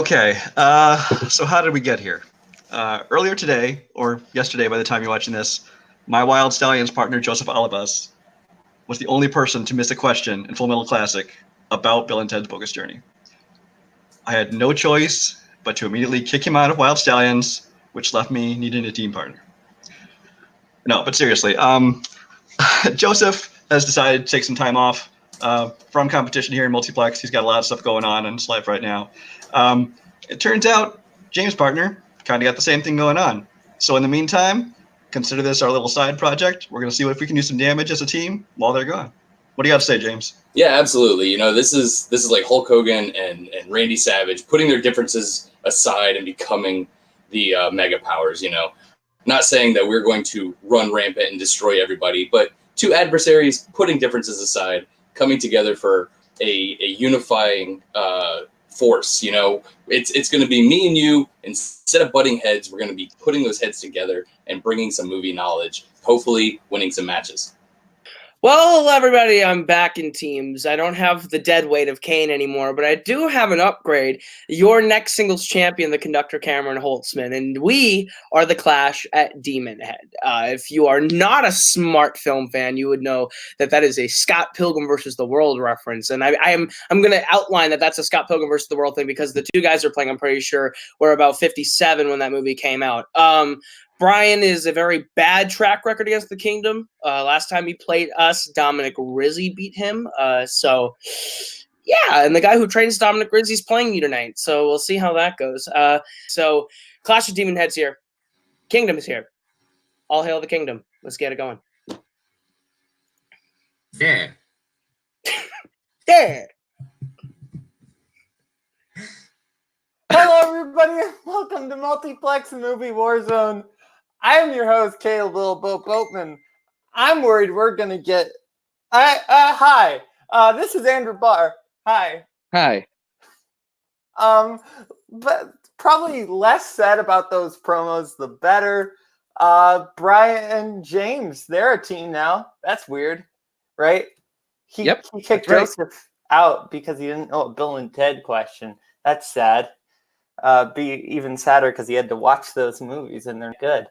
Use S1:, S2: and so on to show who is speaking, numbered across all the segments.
S1: Okay, so how did we get here? Earlier today, or yesterday by the time you're watching this, my Wild Stallions partner, Joseph Alibas, was the only person to miss a question in Full Metal Classic about Bill and Ted's Bogus Journey. I had no choice but to immediately kick him out of Wild Stallions, which left me needing a team partner. No, but seriously, Joseph has decided to take some time off from competition here in Multiplex. He's got a lot of stuff going on in his life right now. It turns out James' partner kind of got the same thing going on. So in the meantime, consider this our little side project. We're going to see if we can do some damage as a team while they're gone. What do you got to say, James?
S2: Yeah, absolutely. You know, this is like Hulk Hogan and Randy Savage putting their differences aside and becoming the mega powers, you know. Not saying that we're going to run rampant and destroy everybody, but two adversaries putting differences aside, coming together for a unifying force. You know, it's going to be me and you. Instead of butting heads, we're going to be putting those heads together and bringing some movie knowledge, hopefully winning some matches.
S3: Well, everybody, I'm back in teams. I don't have the dead weight of Cain anymore, but I do have an upgrade. Your next singles champion, the conductor Cameron Holtzman, and we are the Clash at Demonhead. If you are not a smart film fan, you would know that that is a Scott Pilgrim versus the World reference, and I'm going to outline that that's a Scott Pilgrim versus the World thing because the two guys are playing, I'm pretty sure, were about 57 when that movie came out. Brian is a very bad track record against the Kingdom. Last time he played us, Dominic Rizzi beat him. So, yeah, and the guy who trains Dominic Rizzi is playing me tonight. So we'll see how that goes. So Clash of Demon Heads here. Kingdom is here. All hail the Kingdom. Let's get it going.
S4: Yeah.
S3: Yeah.
S5: Hello, everybody, and welcome to Multiplex Movie Warzone. I am your host, Kaleb Boatman. I'm worried we're gonna get. Hi. This is Andrew Barr. Hi.
S6: Hi.
S5: But probably less said about those promos, the better. Brian and James, they're a team now. That's weird, right? He kicked Joseph out because he didn't know a Bill and Ted question. That's sad. Be even sadder because he had to watch those movies and they're good.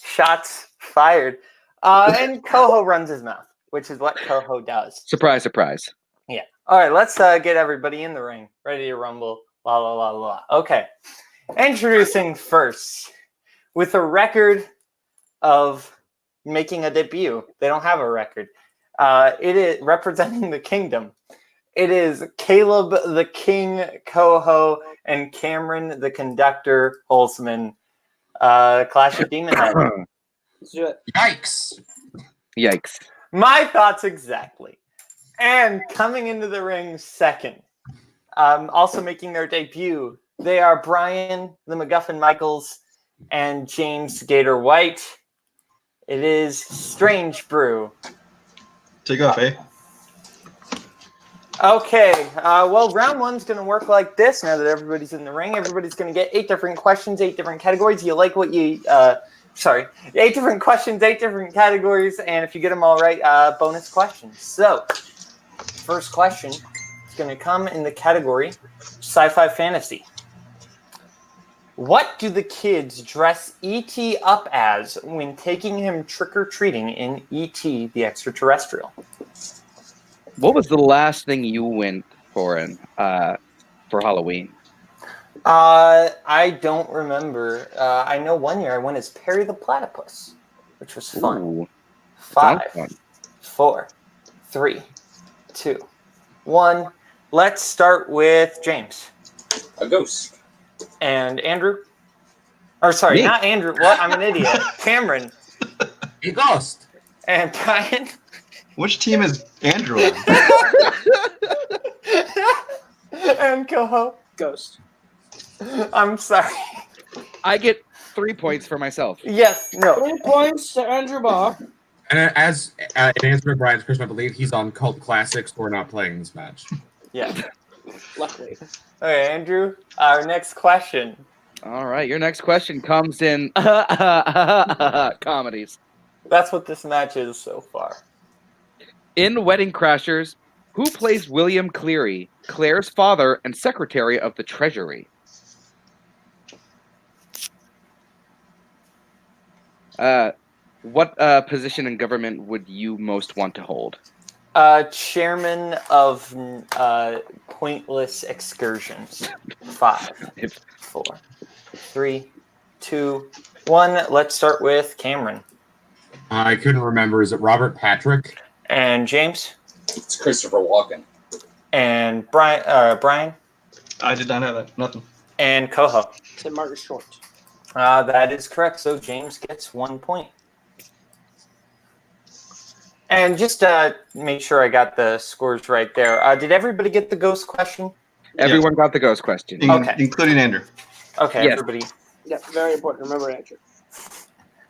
S5: Shots fired. And Koho runs his mouth, which is what Koho does.
S6: Surprise, surprise.
S5: Yeah. All right, let's get everybody in the ring. Ready to rumble. La, la, la, la. Okay. Introducing first, with a record of making a debut. They don't have a record. It is representing the Kingdom. It is Kaleb the King Koho and Cameron the Conductor Holtzman. Clash of Demonhead.
S3: Let's do it.
S6: Yikes.
S5: My thoughts exactly. And coming into the ring second, also making their debut, they are Brian the MacGuffin Michaels and James Gator White. It is Strange Brew.
S1: Take off, eh?
S5: Okay, well, round one's going to work like this now that everybody's in the ring. Everybody's going to get 8 different questions, 8 different categories. You like what you, 8 different questions, 8 different categories, and if you get them all right, bonus questions. So, first question is going to come in the category Sci-Fi Fantasy. What do the kids dress E.T. up as when taking him trick-or-treating in E.T. the Extraterrestrial?
S6: What was the last thing you went for for Halloween?
S5: I don't remember. I know one year I went as Perry the Platypus, which was fun.
S6: Ooh,
S5: 5,
S6: fun.
S5: 4, 3, 2, 1. Let's start with James.
S2: A ghost.
S5: And Andrew? Or sorry,
S6: Me.
S5: not Andrew. What? I'm an idiot. Cameron.
S4: A ghost.
S5: And Brian.
S1: Which team is Andrew on?
S5: And Koho.
S3: Ghost.
S5: I'm sorry.
S6: I get 3 points for myself.
S5: Yes, no.
S3: 3 points to Andrew Barr.
S4: And as in answer to Brian's question, I believe he's on Cult Classics. We're not playing this match.
S5: Yeah.
S3: Luckily.
S5: Okay, Andrew, our next question.
S6: All right, your next question comes in comedies.
S5: That's what this match is so far.
S6: In Wedding Crashers, Who plays William Cleary, Claire's father and Secretary of the Treasury? What position in government would you most want to hold?
S5: Chairman of pointless excursions. 5, 4, 3, 2, 1. Let's start with Cameron.
S4: I couldn't remember. Is it Robert Patrick?
S5: And James?
S2: It's Christopher Walken.
S5: And Brian?
S1: I did not have that. Nothing.
S5: And Koho?
S3: Said Martin Short.
S5: That is correct. So James gets 1 point. And just make sure I got the scores right there. Did everybody get the ghost question?
S6: Everyone got the ghost question.
S5: Okay.
S1: Including Andrew.
S5: Okay,
S6: Yes.
S5: everybody.
S3: Yeah, very important. Remember, Andrew.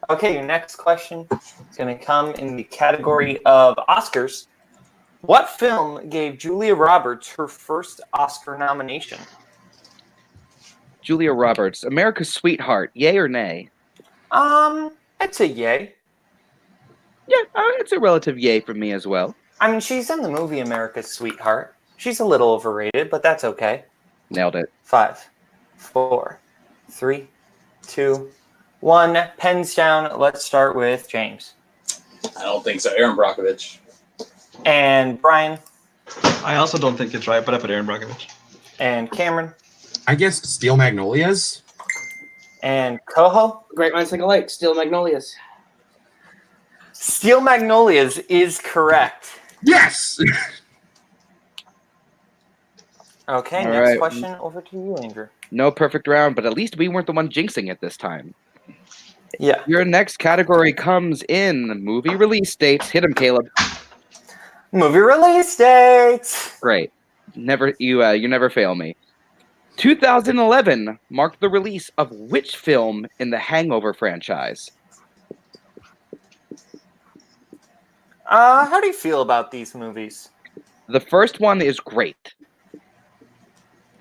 S5: Okay, your next question is going to come in the category of Oscars. What film gave Julia Roberts her first Oscar nomination?
S6: Julia Roberts, America's Sweetheart, yay or nay?
S5: I'd say yay.
S6: Yeah, it's a relative yay for me as well.
S5: I mean, she's in the movie America's Sweetheart. She's a little overrated, but that's okay.
S6: Nailed it.
S5: 5, 4, 3, 2, 1. Pens down. Let's start with James.
S2: I don't think so. Aaron Brockovich.
S5: And Brian.
S1: I also don't think it's right, but I put Aaron Brockovich.
S5: And Cameron.
S4: I guess Steel Magnolias.
S5: And Koho.
S3: Great minds think alike. Steel Magnolias.
S5: Steel Magnolias is correct.
S4: Yes!
S5: Okay,
S6: All
S5: next
S6: right.
S5: question over to you, Andrew.
S6: No perfect round, but at least we weren't the one jinxing it this time.
S5: Yeah.
S6: Your next category comes in movie release dates. Hit him, Caleb.
S5: Movie release dates.
S6: Great. You never fail me. 2011 marked the release of which film in the Hangover franchise?
S5: How do you feel about these movies?
S6: The first one is great.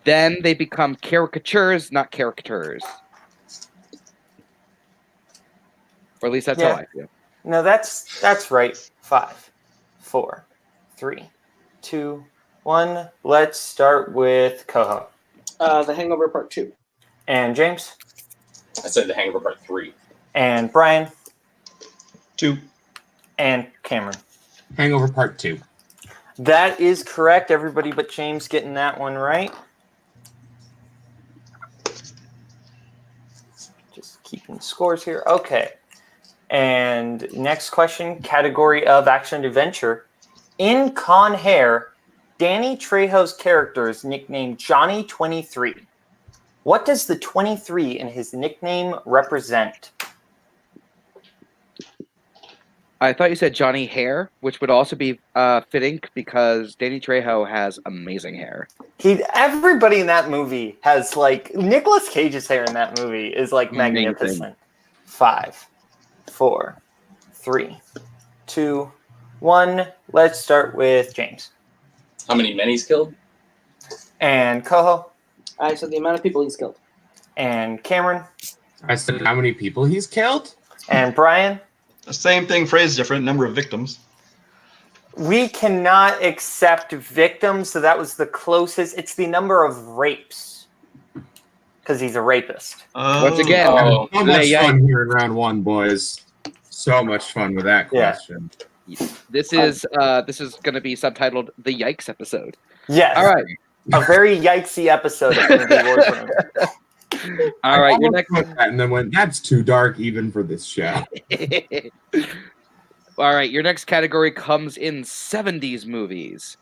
S6: Then they become caricatures, not caricatures. Or at least that's how I feel.
S5: No, that's right. 5, 4, 3, 2, 1. Let's start with Koho.
S3: The Hangover Part 2.
S5: And James.
S2: I said The Hangover Part 3.
S5: And Brian.
S1: 2.
S5: And Cameron.
S4: Hangover Part 2.
S5: That is correct. Everybody but James getting that one right. Just keeping scores here. Okay. And next question, category of action adventure. In Con Air, Danny Trejo's character is nicknamed Johnny 23. What does the 23 in his nickname represent?
S6: I thought you said Johnny Hair, which would also be fitting because Danny Trejo has amazing hair.
S5: Everybody in that movie has like Nicolas Cage's hair in that movie is like magnificent.
S6: Amazing.
S5: 5, 4, 3, 2, 1. Let's start with James.
S2: How many men he's killed?
S5: And Koho.
S3: I said the amount of people he's killed.
S5: And Cameron.
S4: I said how many people he's killed?
S5: And Brian.
S1: The same thing, phrased different. Number of victims.
S5: We cannot accept victims, so that was the closest. It's the number of rapes. Because he's a rapist.
S6: Once again,
S2: Oh,
S4: So much fun here in round 1, boys. So much fun with that
S5: Yeah.
S4: question.
S6: this is going to be subtitled the Yikes episode.
S5: Yes.
S6: All right.
S5: A very yikesy episode of Movie Warzone.
S6: All right, your
S4: I
S6: next
S4: almost put that and then went, that's too dark even for this show.
S6: All right, your next category comes in 70s movies.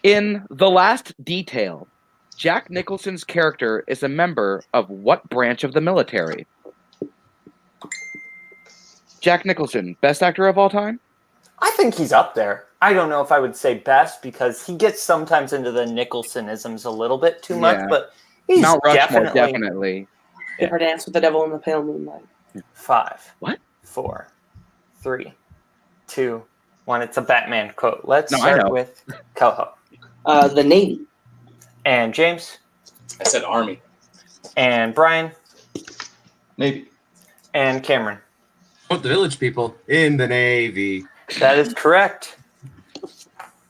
S6: In The Last Detail, Jack Nicholson's character is a member of what branch of the military? Jack Nicholson, best actor of all time?
S5: I think he's up there. I don't know if I would say best because he gets sometimes into the Nicholsonisms a little bit too much,
S6: Yeah.
S5: but he's
S6: Mount Rushmore,
S5: definitely
S6: definitely.
S3: Ever Dance with the Devil in the Pale Moonlight.
S5: 5.
S6: What?
S5: 4, 3, 2, 1. It's a Batman quote. Let's
S6: No, I
S5: start
S6: know.
S5: with Koho.
S3: The Navy.
S5: And James.
S2: I said Army.
S5: And Brian.
S1: Maybe.
S5: And Cameron.
S4: Put the village people in the Navy.
S5: That is correct.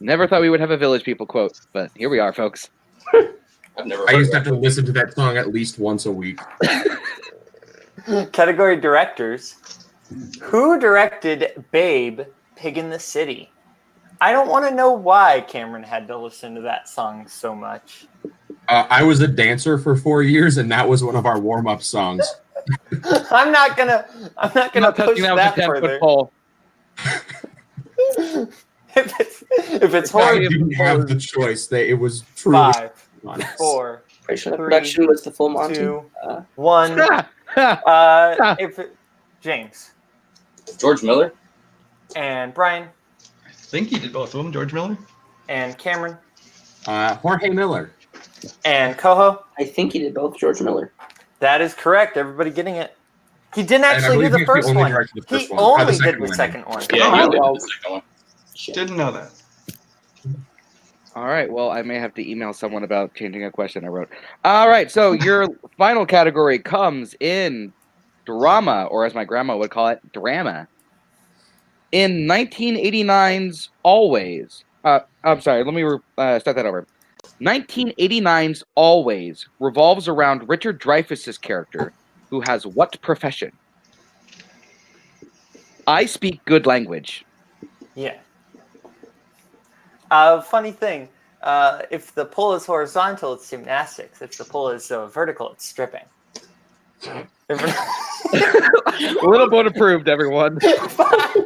S6: Never thought we would have a Village People quote, but here we are, folks.
S2: I've never
S4: I
S2: heard
S4: used to
S2: of
S4: have to listen to that song at least once a week.
S5: Category directors. Who directed Babe, Pig in the City? I don't want to know why Cameron had to listen to that song so much.
S4: I was a dancer for 4 years, and that was one of our warm-up songs.
S5: I'm not gonna
S6: I'm
S5: push
S6: not touching that
S5: that
S6: with a 10-foot
S5: further.
S6: pole.
S5: if it's
S4: I
S5: horror,
S4: didn't have the choice. It was truly
S5: 5,
S4: honest.
S5: 4,
S3: Pretty sure the
S5: 3,
S3: production was the full Monty.
S5: 2,
S3: Uh,
S5: 1. James
S2: George Miller?
S5: and Brian
S1: I think he did both of them, George Miller.
S5: and Cameron
S4: Jorge Miller.
S5: and Koho.
S3: I think he did both George Miller.
S5: That is correct. Everybody getting it. He didn't
S4: And I
S5: actually do
S4: believe
S5: the
S4: he
S5: first
S4: only
S5: one.
S4: directed the first
S5: He
S4: one.
S5: only
S4: The
S5: did
S4: second
S5: the
S4: one.
S5: second one.
S2: Yeah,
S1: Oh,
S2: he did
S3: well.
S2: the second one.
S3: Shit.
S1: Didn't know that.
S6: All right, well, I may have to email someone about changing a question I wrote. All right, so your final category comes in drama, or as my grandma would call it, drama. In 1989's Always, I'm sorry, let me start that over. 1989's Always revolves around Richard Dreyfuss's character, who has what profession? I speak good language.
S5: Yeah. Funny thing. If the pull is horizontal, it's gymnastics. If the pull is vertical, it's stripping.
S6: Little bone approved, everyone.
S5: 5,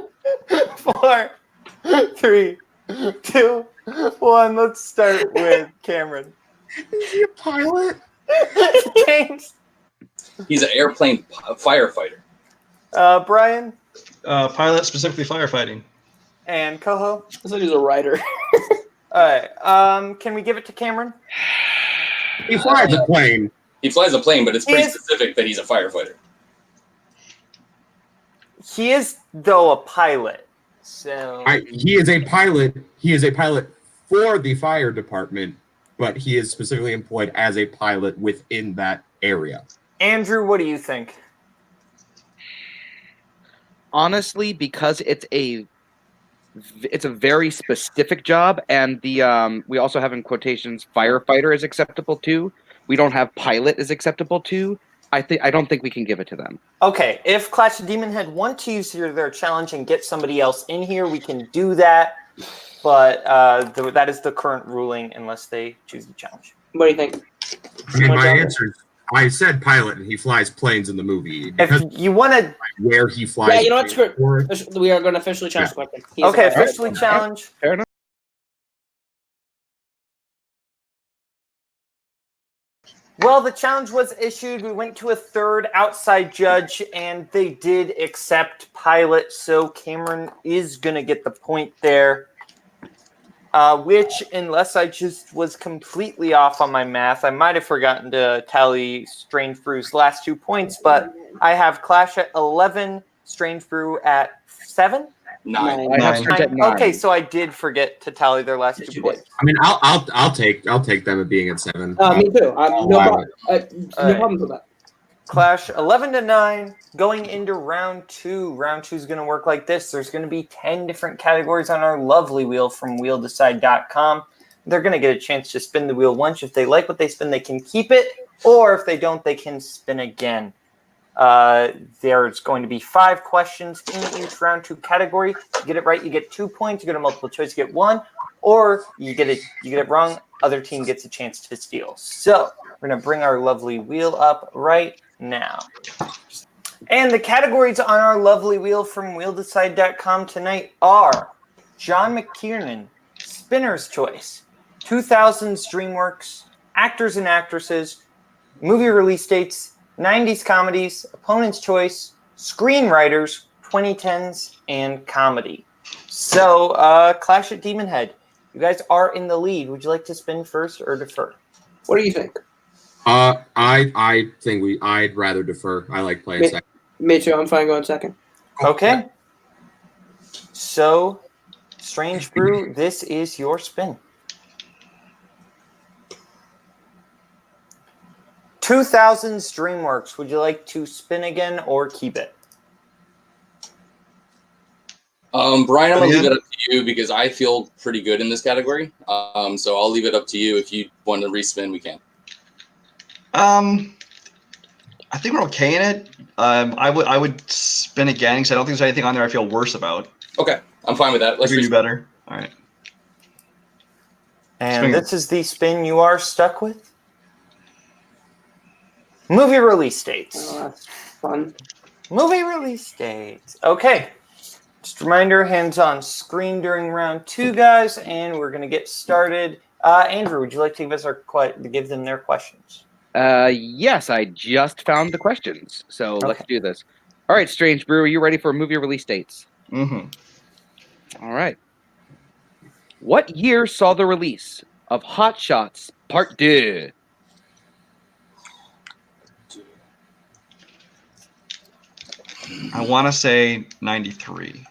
S5: 4, 3, 2, 1. Let's start with Cameron.
S4: Is he a pilot?
S5: James.
S2: He's an airplane firefighter.
S5: Brian
S1: Pilot, specifically firefighting.
S5: and Koho.
S3: I thought he was a writer.
S5: All right. Can we give it to Cameron?
S4: He flies a plane.
S2: He flies a plane, but it's pretty
S5: Is-
S2: specific that he's a firefighter.
S5: He is, though, a pilot. So
S4: He is a pilot. He is a pilot for the fire department, but he is specifically employed as a pilot within that area.
S5: Andrew, what do you think?
S6: Honestly, because it's a very specific job, and the we also have in quotations firefighter is acceptable too. We don't have pilot is acceptable too. I don't think we can give it to them.
S5: Okay, if Clash of Demonhead want to use their challenge and get somebody else in here, we can do that. But that is the current ruling unless they choose the challenge.
S3: What do you think?
S4: I mean, my answer is I said pilot, and he flies planes in the movie. Because
S5: If you want to...
S4: where he flies.
S3: Yeah, you know what? Screw
S4: for-
S3: it. We are going to officially challenge the question. He is
S5: Okay,
S3: a pilot.
S5: officially challenge.
S6: Fair enough.
S5: Well, the challenge was issued. We went to a third outside judge, and they did accept pilot. So Cameron is going to get the point there. Which, unless I just was completely off on my math, I might have forgotten to tally Strange Brew's last 2 points. But I have Clash at 11, Strange Brew at 7.
S2: 9.
S6: I have
S1: Nine.
S6: Strange at 9.
S5: Okay, so I did forget to tally their last 2 points.
S4: I mean, I'll take them at being at 7.
S3: Me too. No
S4: Wow.
S3: problems with that.
S5: Clash 11-9 going into round 2. Round 2 is going to work like this. There's going to be 10 different categories on our lovely wheel from wheeldecide.com. They're going to get a chance to spin the wheel once. If they like what they spin, they can keep it. Or if they don't, they can spin again. There's going to be 5 questions in each round 2 category. You get it right, you get 2 points. You get a multiple choice, you get 1. Or you get it wrong, other team gets a chance to steal. So we're going to bring our lovely wheel up right now. And the categories on our lovely wheel from wheeldecide.com tonight are John McKiernan, Spinner's Choice, 2000s DreamWorks, Actors and Actresses, Movie Release Dates, 90s Comedies, Opponent's Choice, Screenwriters, 2010s, and Comedy. So, Clash at Demonhead, you guys are in the lead. Would you like to spin first or defer?
S3: What do you think?
S4: I think I'd rather defer. I like playing second.
S3: Me too. I'm fine going second.
S5: Okay. So, Strange Brew, this is your spin. 2000s DreamWorks, would you like to spin again or keep it?
S2: Brian, I'm going to leave it up to you because I feel pretty good in this category. So I'll leave it up to you. If you want to respin, we can.
S1: I think we're okay in it. I would spin again because I don't think there's anything on there I feel worse about.
S2: Okay, I'm fine with that. Let's
S1: Maybe do
S2: respin.
S1: better. All right.
S5: And
S1: Spin.
S5: this is the spin you are stuck with. Movie release dates.
S3: Oh, that's fun.
S5: Movie release dates. Okay. Just a reminder, hands on screen during round 2, guys, and we're going to get started. Andrew, would you like to give them their questions?
S6: Yes, I just found the questions. So let's do this. All right, Strange Brew, are you ready for movie release dates?
S1: Mm-hmm.
S6: All right. What year saw the release of Hot Shots Part 2?
S1: I want to say 93.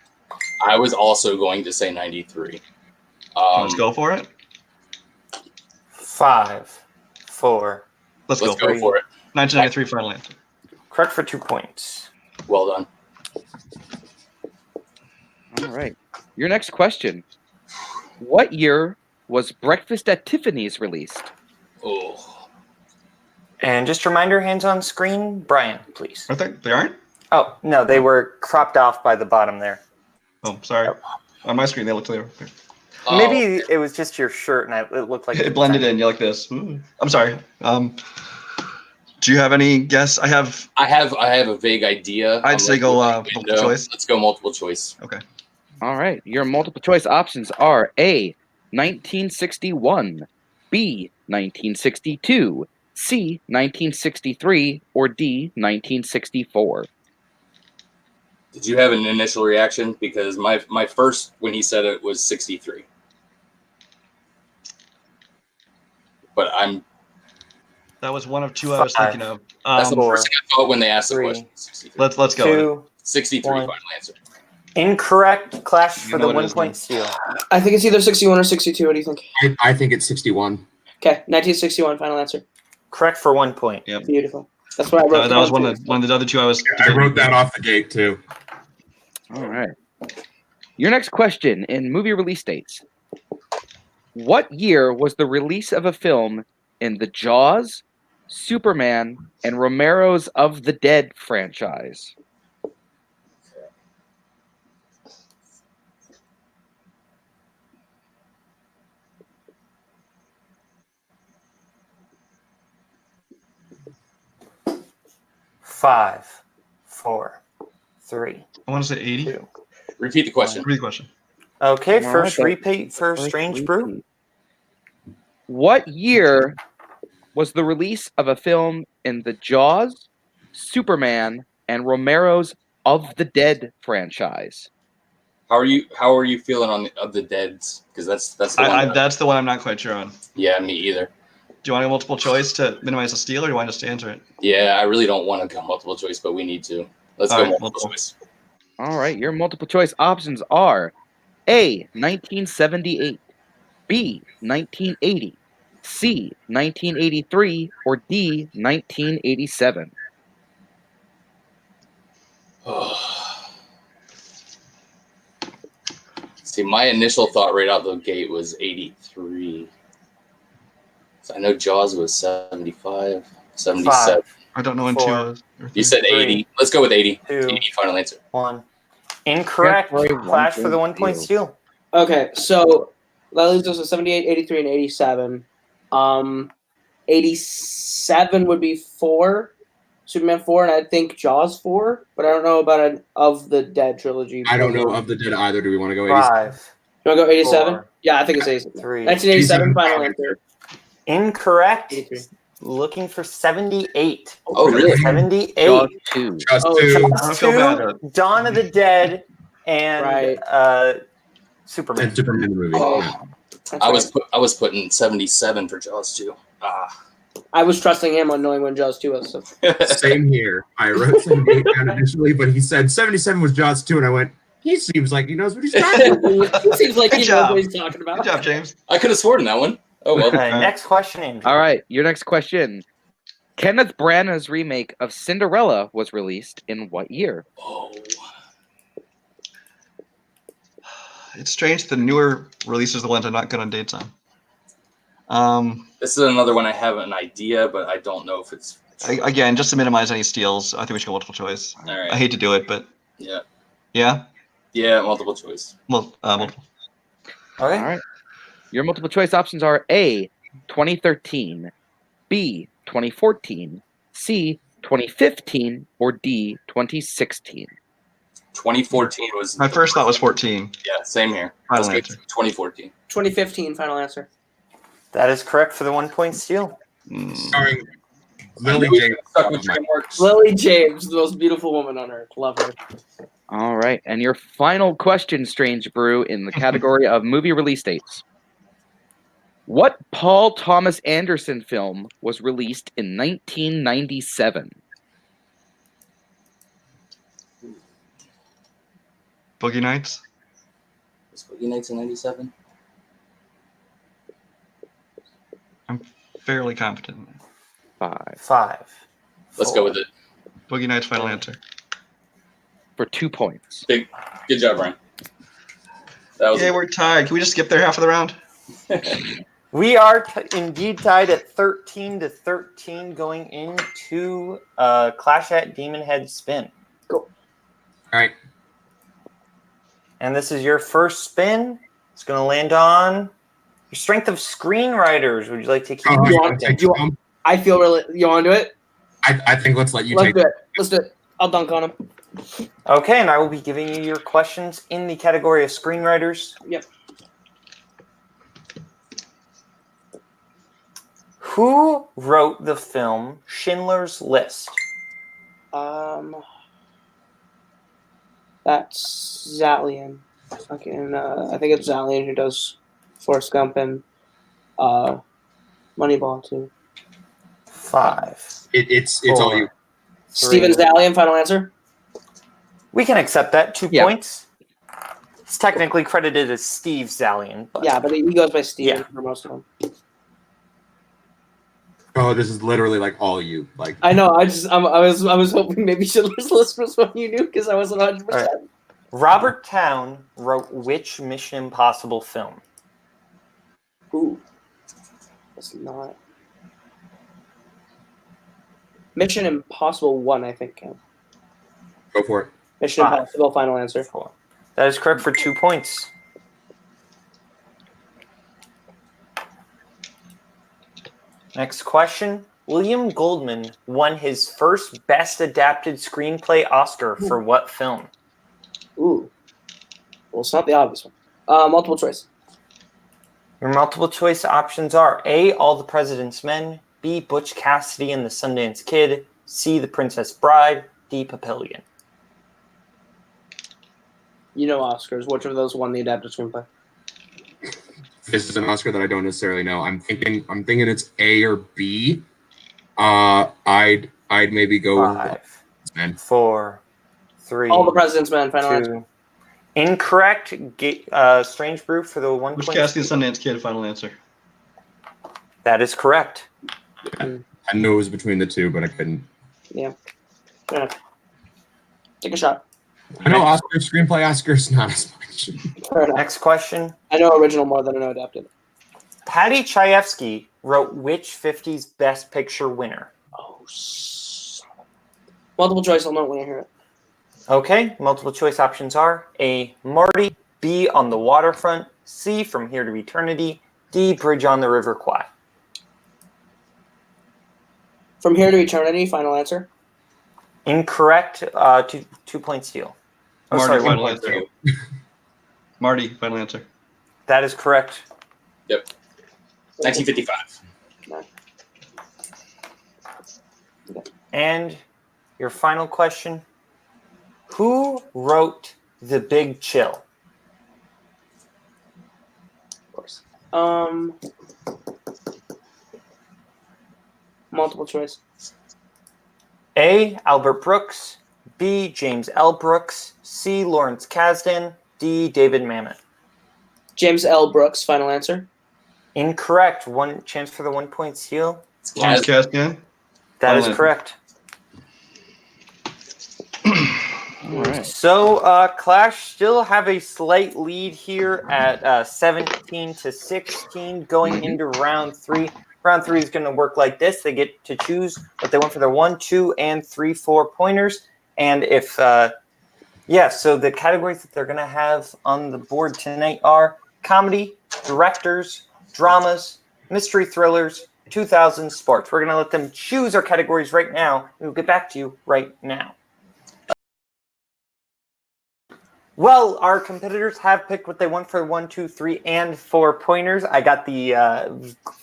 S2: I was also going to say 93.
S1: Let's go for it.
S5: 5, 4.
S1: Let's
S2: Let's
S1: go
S2: go
S1: for it.
S2: for it.
S1: 1993 final answer.
S5: Correct for 2 points.
S2: Well done.
S6: All right. Your next question. What year was Breakfast at Tiffany's released?
S2: Oh,
S5: And just a reminder, hands on screen. Brian, please.
S1: Are they aren't?
S5: Oh, no, they were cropped off by the bottom there.
S1: Oh, sorry. On my screen, they look clear.
S5: Maybe it was just your shirt and it looked like
S1: It blended in. You're like this. Ooh. I'm sorry. Do you have any guess? I have
S2: a vague idea.
S1: I'd say go multiple choice.
S2: Let's go multiple choice.
S1: Okay.
S6: All right. Your multiple choice options are A, 1961, B, 1962, C, 1963, or D, 1964.
S2: Did you have an initial reaction? Because my first, when he said it, was 63. But
S1: That was one of two I was thinking of.
S2: That's the first thing I thought when they asked the
S5: 3,
S2: question. 63.
S1: Let's go. With it.
S5: 2.
S2: 63
S5: 1.
S2: final answer.
S5: Incorrect. Clash
S1: You
S5: for
S1: know
S5: the
S1: what it is
S5: 1-point
S1: now.
S5: steal.
S3: I think it's either 61 or 62. What do you think?
S4: I think it's 61.
S3: Okay, 1961, final answer.
S5: Correct for 1 point.
S1: Yep.
S3: Beautiful. That's what I wrote.
S1: That was one of the other two I was.
S4: I wrote that off the gate too.
S6: All right. Your next question in movie release dates. What year was the release of a film in the Jaws, Superman, and Romero's Of the Dead franchise?
S5: Five, 4, 3,
S1: I want to say 80.
S5: 2.
S2: Repeat the question.
S1: Read the question.
S5: Okay,
S6: All
S5: first
S6: right,
S5: repeat for Strange Brew.
S6: What year was the release of a film in the Jaws, Superman, and Romero's Of the Dead franchise?
S2: How are you feeling on Of the Deads? Because that's the one.
S1: That's the one I'm not quite sure on.
S2: Yeah, me either.
S1: Do you want a multiple choice to minimize the steal, or do you want us to answer it?
S2: Yeah, I really don't want to go multiple choice, but we need to. Let's
S1: All
S2: go
S1: right,
S2: multiple
S1: multiple.
S2: choice.
S6: All right, your multiple choice options are A, 1978, B, 1980, C, 1983, or D, 1987.
S2: See, my initial thought right out the gate was 83. So I know Jaws was 75, 77.
S5: 5,
S1: I don't know when
S5: 4.
S1: two is.
S2: You said 80. Let's go with 80.
S5: 2.
S2: 80 final answer.
S5: 1. Incorrect.
S6: That's right,
S5: Clash for the
S6: 1-point
S5: 1-point steal.
S3: Okay, so that leaves us with 78, 83, and 87. 87 would be 4, Superman 4, and I think Jaws 4, but I don't know about an Of the Dead trilogy.
S4: I don't know Of the Dead either. Do we want to go 80?
S5: 5,
S3: You want to go 87?
S5: 4,
S3: Yeah, I think it's 87.
S5: 3.
S3: 1987, final answer.
S5: Incorrect.
S3: 83.
S5: Looking for 78.
S2: Oh, really?
S5: 78.
S6: Jaws 2.
S4: Just
S3: Oh,
S4: two.
S1: I don't feel bad.
S5: 2, Dawn of the Dead, and
S3: Right.
S5: Superman.
S4: And Superman the movie.
S3: Oh.
S4: Yeah.
S3: That's
S2: I
S3: right.
S2: was putting 77 for Jaws 2.
S3: I was trusting him on knowing when Jaws 2 was. So.
S4: Same here. I wrote 78 down initially, but he said 77 was Jaws 2, and I went, he seems like he knows what he's talking about.
S3: It seems like
S1: Good
S3: he knows
S1: job.
S3: what he's talking about.
S1: Good job, James.
S2: I could have sworn that one. Oh, well.
S5: Okay, next question, Andrew.
S6: All right, your next question. Kenneth Branagh's remake of Cinderella was released in what year?
S2: Oh.
S1: It's strange the newer releases are the ones I'm not good on dates on.
S2: This is another one I have an idea, but I don't know if it's true.
S1: Again, just to minimize any steals, I think we should go multiple choice.
S2: All right.
S1: I hate to do it, but
S2: Yeah.
S1: yeah.
S2: Yeah, multiple choice.
S1: Well, multiple.
S5: Okay.
S6: All right. Your multiple choice options are A, 2013, B, 2014, C, 2015, or D, 2016.
S2: 2014 was
S1: My first thought was 14.
S2: Yeah, same here.
S1: Final
S2: Let's go
S1: answer.
S2: 2014.
S3: 2015, final answer.
S5: That is correct for the 1 point steal.
S4: Starring Lily James.
S2: Stuck with trademarks.
S3: Lily James, the most beautiful woman on earth. Love her.
S6: All right. And your final question, Strange Brew, in the category of movie release dates. What Paul Thomas Anderson film was released in 1997?
S1: Boogie Nights.
S2: Was Boogie Nights in 97?
S1: Fairly competent.
S6: 5
S2: Let's go with it.
S1: Boogie Nights, final answer.
S6: for 2 points.
S2: Good job, Ryan. That was
S1: Yeah, we're tied. Can we just skip there half of the round?
S5: We are indeed tied at 13-13 going into Clash at Demonhead spin.
S4: All right.
S5: And this is your first spin. It's going to land on your strength of screenwriters. Would you like to keep it?
S3: I feel really. You want to do it?
S4: I think let's let you
S3: Let's
S4: take
S3: do it. Let's do it. I'll dunk on him.
S5: Okay, and I will be giving you your questions in the category of screenwriters.
S3: Yep.
S5: Who wrote the film Schindler's List?
S3: That's Zalian. Fucking, I think it's Zalian who does Forrest Gump and Moneyball too.
S5: 5.
S4: It's
S5: Four.
S4: all you.
S3: Steven Zalian, final answer.
S5: We can accept that. 2
S6: Yeah.
S5: points. It's technically credited as Steve Zalian. But
S3: Yeah, but he goes by Steven
S5: Yeah.
S3: for most of them.
S4: Oh, this is literally like all you. Like
S3: I know. I was hoping maybe Schindler's List was one you knew because I wasn't 100%.
S5: All Robert Towne wrote which Mission Impossible film?
S3: Ooh, that's not Mission Impossible 1. I think.
S4: go for it.
S3: Mission
S5: 5.
S3: Impossible, final answer.
S5: 4. That is correct for 2 points. Next question. William Goldman won his first Best Adapted Screenplay Oscar for what film?
S3: Ooh. Well, it's not the obvious one. Multiple choice.
S5: Your multiple choice options are A, All the President's Men, B, Butch Cassidy and the Sundance Kid, C, The Princess Bride, D, Papillion.
S3: You know Oscars. Which of those won the adapted screenplay?
S4: This is an Oscar that I don't necessarily know. I'm thinking it's A or B. I'd maybe go with
S5: 5,
S4: man.
S5: 4, 3,
S3: All the President's Men, final answer.
S5: 2. Incorrect. Strange Brew for the 1
S1: Which
S5: point.
S1: Cassidy and Sundance Kid, final answer.
S5: That is correct.
S4: I knew it was between the two, but I couldn't.
S3: Yeah. Fair enough. Take a shot.
S4: I know Oscar screenplay Oscars not as much.
S3: Fair enough.
S5: Next question.
S3: I know original more than I know adapted.
S5: Patty Chayefsky wrote which 50s Best Picture winner?
S3: Oh, multiple choice. I'll know when I hear it.
S5: Okay, multiple choice options are A, Marty, B, On the Waterfront, C, From Here to Eternity, D, Bridge on the River Kwai.
S3: From Here to Eternity, final answer.
S5: Incorrect. 2 point steal. Oh,
S1: Marty,
S5: sorry, 1
S1: final
S5: point
S1: answer.
S5: steal.
S1: Marty, final answer.
S5: That is correct.
S2: Yep. 1955.
S5: And your final question. Who wrote The Big Chill?
S3: Of course. Multiple choice.
S5: A, Albert Brooks, B, James L. Brooks, C, Lawrence Kasdan, D, David Mamet.
S3: James L. Brooks, final answer.
S5: Incorrect. One chance for the 1 point steal.
S1: Lawrence Kasdan.
S5: That is
S1: Final
S5: correct.
S6: All right.
S3: right.
S5: So Clash still have a slight lead here at 17-16 going into round 3. Round 3 is going to work like this. They get to choose what they want for their 1, 2, and 3, 4 pointers. And if, so the categories that they're going to have on the board tonight are comedy, directors, dramas, mystery thrillers, 2000 sports. We're going to let them choose our categories right now, and we'll get back to you right now. Well, our competitors have picked what they want for 1, 2, 3, and 4 pointers. I got the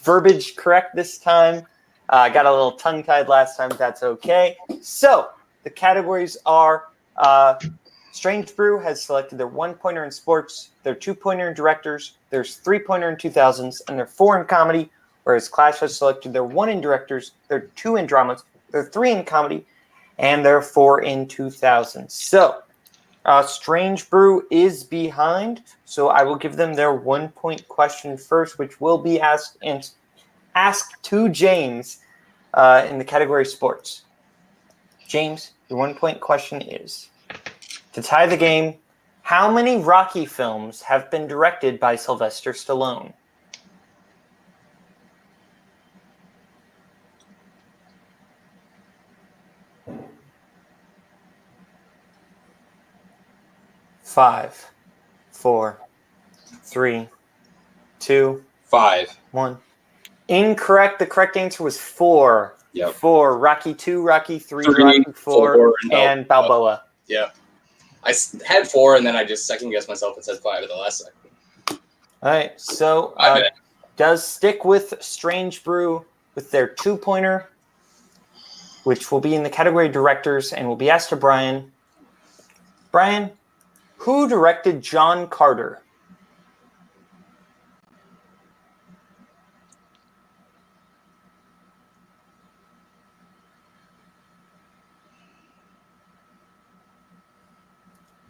S5: verbiage correct this time. I got a little tongue-tied last time, but that's okay. So, the categories are Strange Brew has selected their 1-pointer in sports, their 2-pointer in directors, their 3-pointer in 2000s, and their 4 in comedy, whereas Clash has selected their 1 in directors, their 2 in dramas, their 3 in comedy, and their 4 in 2000s. So, Strange Brew is behind, so I will give them their 1-point question first, which will be asked to James in the category sports. James, your 1-point question is, to tie the game, how many Rocky films have been directed by Sylvester Stallone? Five, 4, 3, 2,
S2: 5.
S5: 1. Incorrect. The correct answer was 4.
S2: Yep.
S5: 4. Rocky 2, Rocky 3,
S2: 3,
S5: Rocky 4,
S2: 4,
S5: and Balboa.
S2: Yeah. I had 4, and then I just second-guessed myself and said 5 at the last second.
S5: All right. So, does stick with Strange Brew with their 2-pointer, which will be in the category directors, and will be asked to Brian. Brian, who directed John Carter?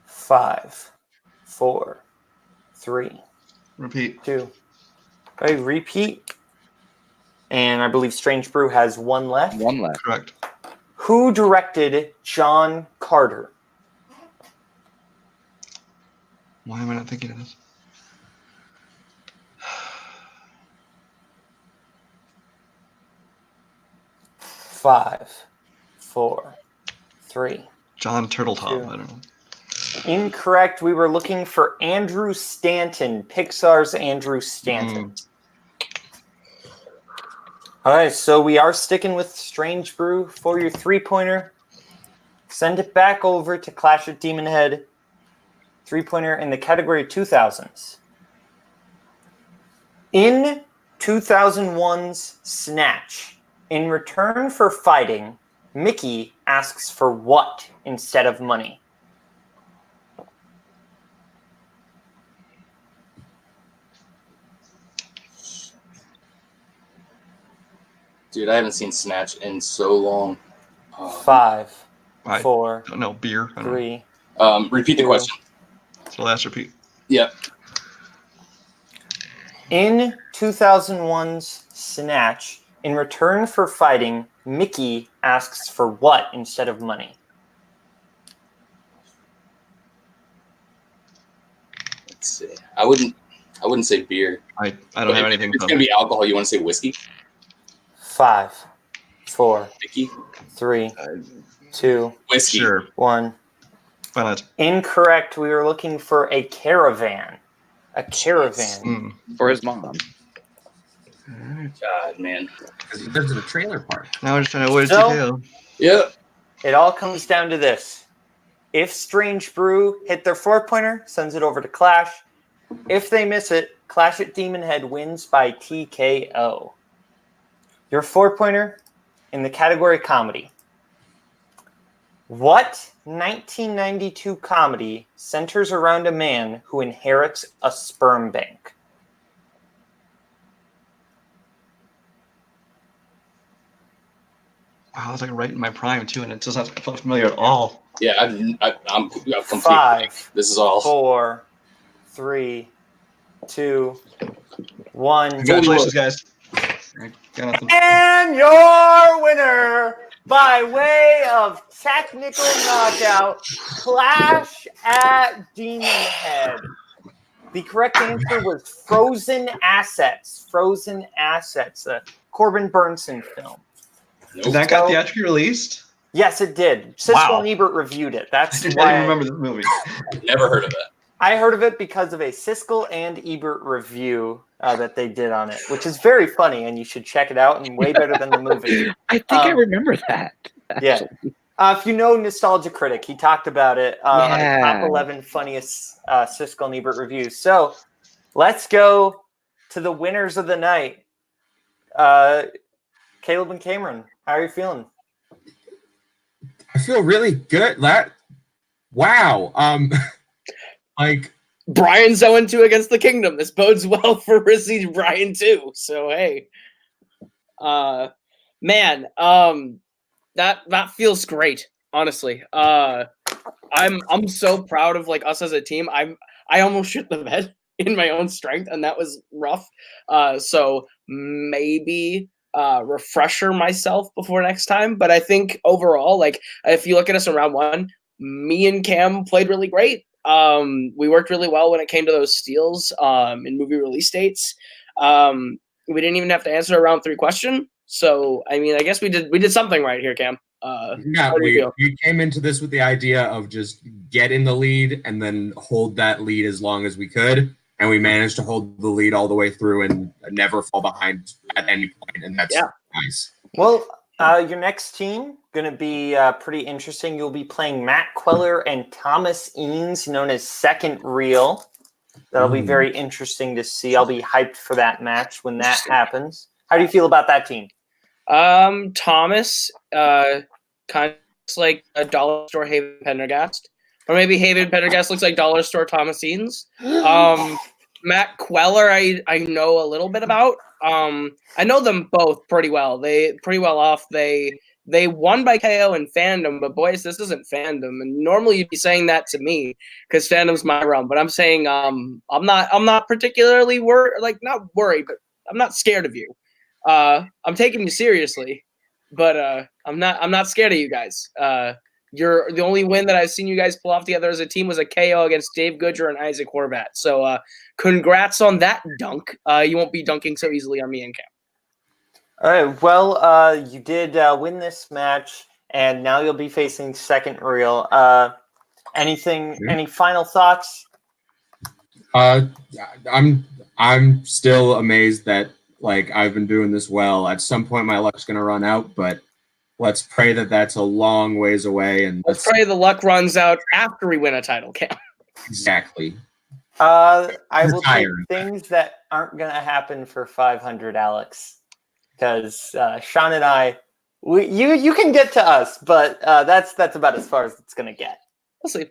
S5: Five, 4, 3,
S1: Repeat.
S5: 2. Okay, repeat. And I believe Strange Brew has 1 left.
S6: 1 left.
S1: Correct.
S5: Who directed John Carter?
S1: Why am I not thinking of this?
S5: 5, 4, 3.
S1: John Turtletop.
S5: 2.
S1: I don't know.
S5: Incorrect. We were looking for Andrew Stanton, Pixar's Andrew Stanton. All right, so we are sticking with Strange Brew for your 3-pointer. Send it back over to Clash at Demonhead. 3-pointer in the category 2000s. In 2001's Snatch, in return for fighting, Mickey asks for what instead of money?
S2: Dude, I haven't seen Snatch in so long.
S5: 5,
S1: I
S5: 4,
S1: don't know. Beer. I don't know.
S5: 3.
S2: Repeat the
S5: 2.
S2: question.
S1: So last repeat.
S2: Yep.
S5: In 2001's Snatch, in return for fighting, Mickey asks for what instead of money?
S2: Let's see. I wouldn't say beer.
S1: I don't have anything.
S2: If it's gonna be alcohol, you want to say whiskey?
S5: 5, 4,
S2: Whiskey?
S5: 3, 2,
S2: Whiskey.
S1: Sure.
S5: 1.
S1: Final answer.
S5: Incorrect. We were looking for a caravan. A caravan.
S6: For his mom.
S2: God, man.
S4: Because there's a trailer park.
S1: Now we're just trying to avoid
S5: So-
S1: TKO.
S2: Yep.
S5: It all comes down to this. If Strange Brew hit their 4-pointer, sends it over to Clash. If they miss it, Clash at Demonhead wins by TKO. Your 4-pointer in the category comedy. What 1992 comedy centers around a man who inherits a sperm bank?
S1: Wow, I was like right in my prime too, and it does not feel familiar at all.
S2: Yeah, I'm complete.
S5: 5,
S2: This is all.
S5: 4, 3, 2, 1.
S1: Congratulations, guys. I got nothing.
S5: And your winner by way of technical knockout, Clash at Demonhead. The correct answer was Frozen Assets. Frozen Assets, a Corbin Burnson film.
S1: Did that got theatrically released?
S5: Yes, it did. Siskel and Ebert reviewed it. That's
S1: I didn't
S5: why
S1: even remember the movie.
S2: Never heard of that.
S5: I heard of it because of a Siskel and Ebert review that they did on it, which is very funny, and you should check it out, and way better than the movie.
S6: I think I remember that.
S5: Yeah. If you know Nostalgia Critic, he talked about it on his top 11 funniest Siskel and Ebert reviews. So let's go to the winners of the night. Kaleb and Cameron, how are you feeling?
S4: I feel really good. Wow. Like
S3: Brian's 0-2 against the Kingdom. This bodes well for Rizzy Brian too. So hey, man, that feels great. Honestly, I'm so proud of like us as a team. I almost shit the bed in my own strength, and that was rough. So maybe refresher myself before next time. But I think overall, like if you look at us in round one, me and Cam played really great. We worked really well when it came to those steals in movie release dates. We didn't even have to answer a round 3 question. So I mean, I guess we did something right here, Cam.
S4: Yeah, we came into this with the idea of just get in the lead and then hold that lead as long as we could. And we managed to hold the lead all the way through and never fall behind at any point. And that's nice.
S5: Well, your next team going to be pretty interesting. You'll be playing Matt Queller and Thomas Eanes, known as Second Reel. That'll be very interesting to see. I'll be hyped for that match when that happens. How do you feel about that team?
S3: Thomas, kind of looks like a dollar store Haven Pendergast. Or maybe Haven Pendergast looks like dollar store Thomas Eanes. Matt Queller, I know a little bit about. I know them both pretty well. They pretty well off. They won by KO in Fandom, but boys, this isn't Fandom. And normally you'd be saying that to me because Fandom's my realm. But I'm saying I'm not particularly not worried, but I'm not scared of you. I'm taking you seriously, but I'm not scared of you guys. You're the only win that I've seen you guys pull off together as a team was a KO against Dave Goodger and Isaac Horvat. So congrats on that dunk. You won't be dunking so easily on me and Cam.
S5: All right. Well, you did win this match, and now you'll be facing Second Reel. Any final thoughts?
S4: I'm still amazed that like I've been doing this well. At some point, my luck's gonna run out, but let's pray that that's a long ways away. And
S3: let's pray the luck runs out after we win a title, Cam.
S4: Exactly.
S5: I will take things that aren't gonna happen for 500, Alex, because Sean and I, you can get to us, but that's about as far as it's gonna get.
S3: We'll see.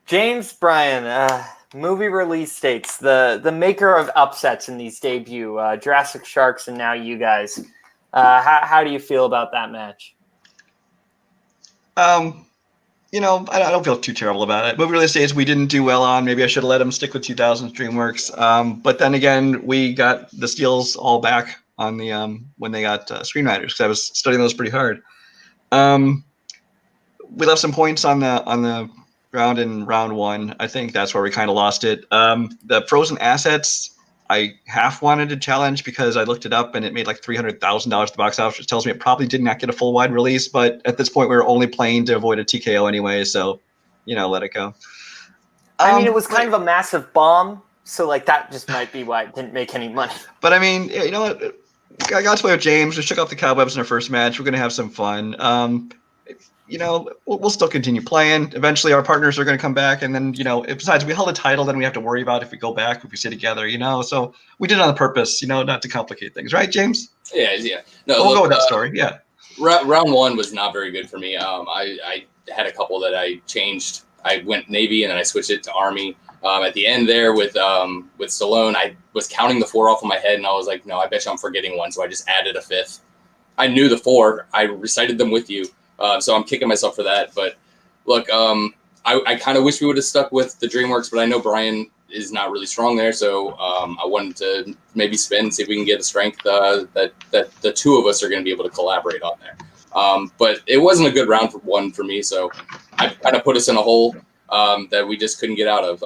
S5: James Bryan, movie release dates, the maker of upsets in these debut, Jurassic Sharks, and now you guys. How do you feel about that match?
S1: I don't feel too terrible about it. Movie release dates we didn't do well on. Maybe I should have let them stick with 2000s DreamWorks. But then again, we got the steals all back on the when they got screenwriters because I was studying those pretty hard. We left some points on the ground in round 1. I think that's where we kind of lost it. The Frozen Assets, I half wanted to challenge because I looked it up and it made like $300,000 at the box office, which tells me it probably did not get a full wide release. But at this point, we were only playing to avoid a TKO anyway, so let it go.
S5: I mean, it was kind of a massive bomb, so like that just might be why it didn't make any money.
S1: But I mean, you know what? I got to play with James. We shook off the cobwebs in our first match. We're gonna have some fun. We'll still continue playing. Eventually, our partners are going to come back, and then besides, we held a title. Then we have to worry about if we go back, if we stay together. So we did it on purpose. Not to complicate things, right, James?
S2: Yeah.
S1: No, we'll go with that story. Yeah.
S2: Round 1 was not very good for me. I had a couple that I changed. I went Navy and then I switched it to Army. At the end there with Stallone, I was counting the 4 off in my head, and I was like, no, I bet you I'm forgetting one. So I just added a 5th. I knew the 4. I recited them with you. So I'm kicking myself for that. But look, I kind of wish we would have stuck with the DreamWorks, but I know Brian is not really strong there. So I wanted to maybe spin and see if we can get a strength that the two of us are going to be able to collaborate on there. But it wasn't a good round for me, so I kind of put us in a hole that we just couldn't get out of.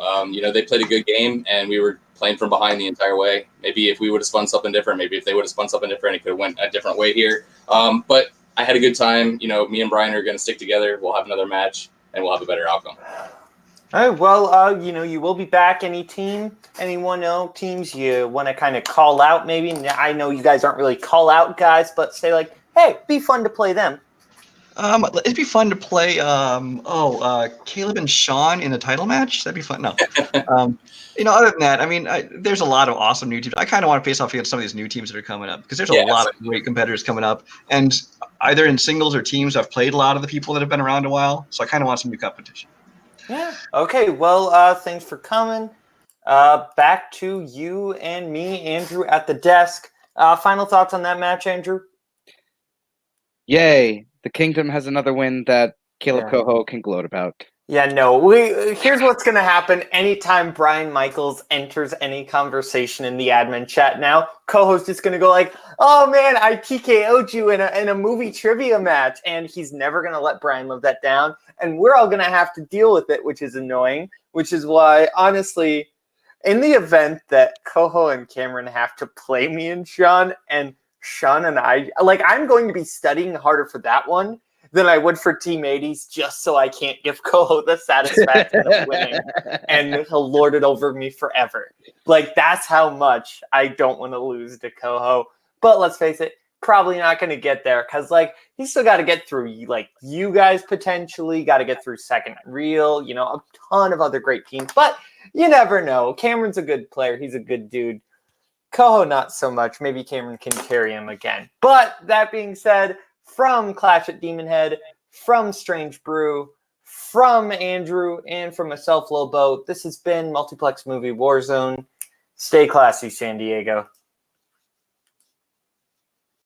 S2: They played a good game, and we were playing from behind the entire way. Maybe if we would have spun something different, maybe if they would have spun something different, it could have went a different way here. But I had a good time. Me and Brian are going to stick together. We'll have another match, and we'll have a better outcome.
S5: All right, well, you will be back. Anyone know teams you want to kind of call out maybe? I know you guys aren't really call out guys, but say like, hey, be fun to play them.
S1: It'd be fun to play, Kaleb and Sean in a title match. That'd be fun. No. Other than that, there's a lot of awesome new teams. I kind of want to face off against some of these new teams that are coming up because there's a lot of great competitors coming up. And either in singles or teams, I've played a lot of the people that have been around a while. So I kind of want some new competition.
S5: Yeah. Okay. Well, thanks for coming. Back to you and me, Andrew, at the desk. Final thoughts on that match, Andrew?
S6: Yay. The Kingdom has another win that Kaleb Koho can gloat about.
S5: Yeah, no. Here's what's going to happen anytime Brian Michaels enters any conversation in the admin chat now. Koho's just going to go like, oh, man, I TKO'd you in a movie trivia match. And he's never going to let Brian live that down. And we're all going to have to deal with it, which is annoying, which is why, honestly, in the event that Koho and Cameron have to play me and Sean and I, I'm going to be studying harder for that one than I would for Team 80s just so I can't give Koho the satisfaction of winning and he'll lord it over me forever. That's how much I don't want to lose to Koho. But let's face it, probably not going to get there because, he's still got to get through, you guys potentially, got to get through Second Real, a ton of other great teams. But you never know. Cameron's a good player. He's a good dude. Koho, not so much. Maybe Cameron can carry him again. But that being said, from Clash at Demonhead, from Strange Brew, from Andrew, and from myself, Lobo, this has been Multiplex Movie Warzone. Stay classy, San Diego.